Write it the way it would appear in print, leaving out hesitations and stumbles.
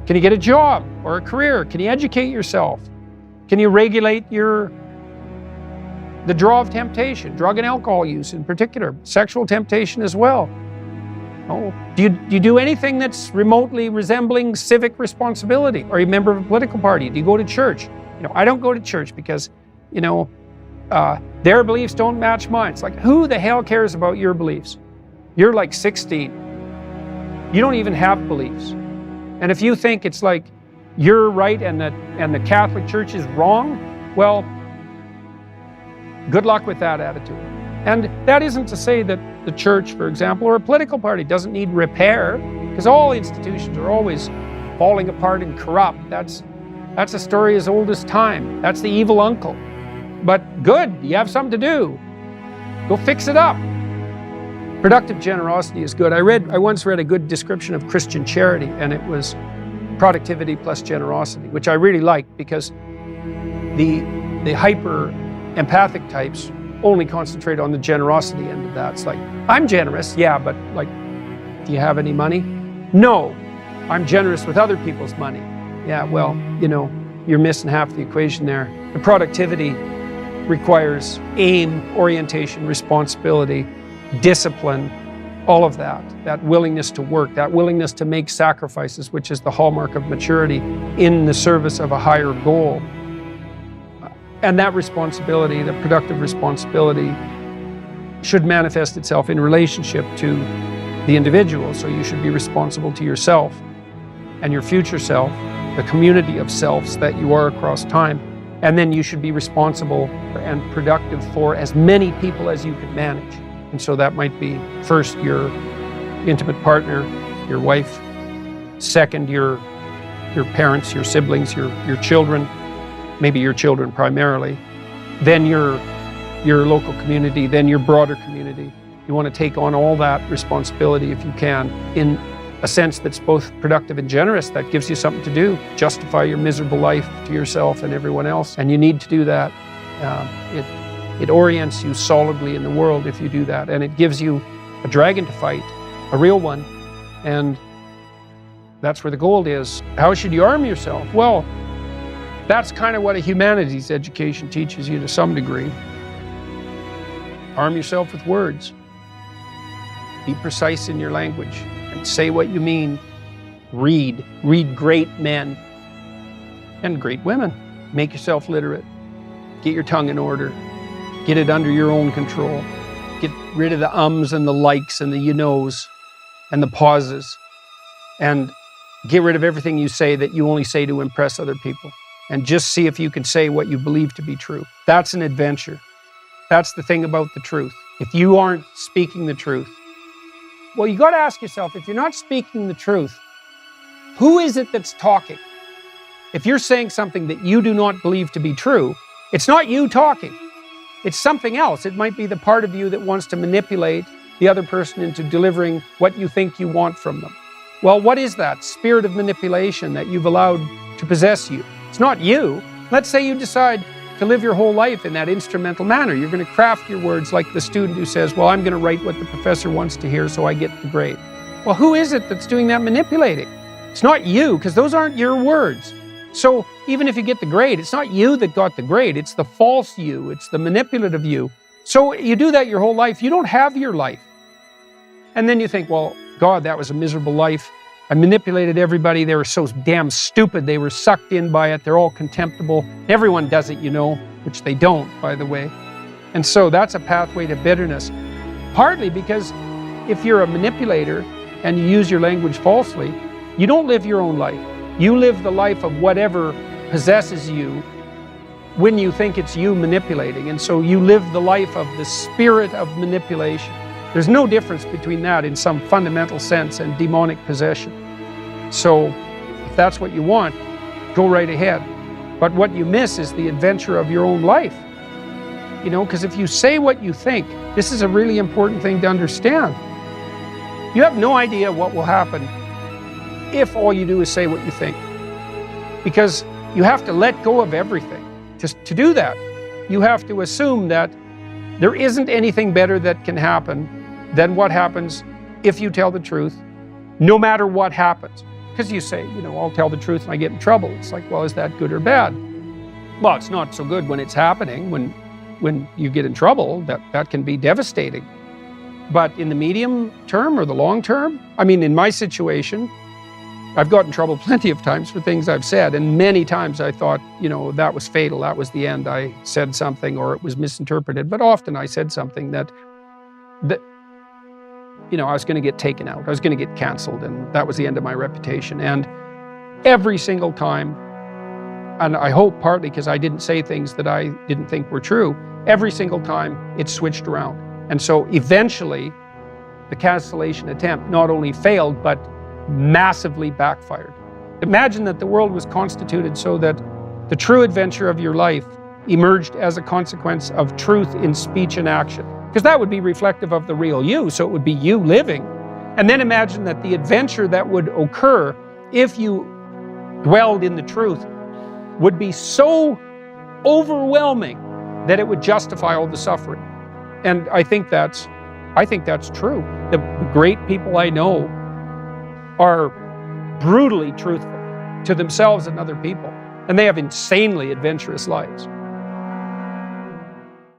Can you get a job or a career? Can you educate yourself? Can you regulate the draw of temptation, drug and alcohol use in particular, sexual temptation as well? Oh, do you do anything that's remotely resembling civic responsibility? Are you a member of a political party? Do you go to church? I don't go to church because, their beliefs don't match mine. It's like, who the hell cares about your beliefs? You're like 16. You don't even have beliefs. And if you think it's like you're right and the Catholic Church is wrong, well, good luck with that attitude. And that isn't to say that the church, for example, or a political party doesn't need repair, because all institutions are always falling apart and corrupt. That's a story as old as time. That's the evil uncle. But good, you have something to do. Go fix it up. Productive generosity is good. I once read a good description of Christian charity, and it was productivity plus generosity, which I really liked, because the hyper empathic types only concentrate on the generosity end of that. It's like, I'm generous, yeah, but like, do you have any money? No, I'm generous with other people's money. Yeah, well, you're missing half the equation there. The productivity requires aim, orientation, responsibility, discipline, all of that willingness to work, that willingness to make sacrifices, which is the hallmark of maturity in the service of a higher goal. And that responsibility, the productive responsibility, should manifest itself in relationship to the individual. So you should be responsible to yourself and your future self, the community of selves that you are across time. And then you should be responsible and productive for as many people as you can manage. And so that might be first your intimate partner, your wife, second your parents, your siblings, your children, maybe your children primarily, then your local community, then your broader community. You want to take on all that responsibility if you can, in a sense that's both productive and generous, that gives you something to do, justify your miserable life to yourself and everyone else. And you need to do that. It orients you solidly in the world if you do that, and it gives you a dragon to fight, a real one, and that's where the gold is. How should you arm yourself? Well, that's kind of what a humanities education teaches you to some degree. Arm yourself with words. Be precise in your language and say what you mean. Read great men and great women. Make yourself literate. Get your tongue in order. Get it under your own control. Get rid of the ums and the likes and the you knows and the pauses. And get rid of everything you say that you only say to impress other people. And just see if you can say what you believe to be true. That's an adventure. That's the thing about the truth. If you aren't speaking the truth, well, you got to ask yourself, if you're not speaking the truth, who is it that's talking? If you're saying something that you do not believe to be true, it's not you talking. It's something else. It might be the part of you that wants to manipulate the other person into delivering what you think you want from them. Well, what is that spirit of manipulation that you've allowed to possess you? It's not you. Let's say you decide to live your whole life in that instrumental manner. You're going to craft your words like the student who says, well, I'm going to write what the professor wants to hear so I get the grade. Well, who is it that's doing that manipulating? It's not you, because those aren't your words. So even if you get the grade, it's not you that got the grade. It's the false you. It's the manipulative you. So you do that your whole life. You don't have your life. And then you think, well, God, that was a miserable life. I manipulated everybody. They were so damn stupid. They were sucked in by it. They're all contemptible. Everyone does it, which they don't, by the way. And so that's a pathway to bitterness. Partly because if you're a manipulator and you use your language falsely, you don't live your own life. You live the life of whatever possesses you when you think it's you manipulating. And so you live the life of the spirit of manipulation. There's no difference between that in some fundamental sense and demonic possession. So if that's what you want, go right ahead. But what you miss is the adventure of your own life. Because if you say what you think, this is a really important thing to understand. You have no idea what will happen if all you do is say what you think. Because you have to let go of everything. To do that, you have to assume that there isn't anything better that can happen than what happens if you tell the truth, no matter what happens. Because you say, I'll tell the truth and I get in trouble. It's like, well, is that good or bad? Well, it's not so good when it's happening. When you get in trouble, that can be devastating. But in the medium term or the long term, in my situation, I've gotten in trouble plenty of times for things I've said. And many times I thought, that was fatal. That was the end. I said something or it was misinterpreted. But often I said something that I was going to get taken out. I was going to get canceled. And that was the end of my reputation. And every single time, and I hope partly because I didn't say things that I didn't think were true, every single time it switched around. And so eventually the cancellation attempt not only failed, but massively backfired. Imagine that the world was constituted so that the true adventure of your life emerged as a consequence of truth in speech and action. Because that would be reflective of the real you, so it would be you living. And then imagine that the adventure that would occur if you dwelled in the truth would be so overwhelming that it would justify all the suffering. And I think that's true. The great people I know are brutally truthful to themselves and other people, and they have insanely adventurous lives.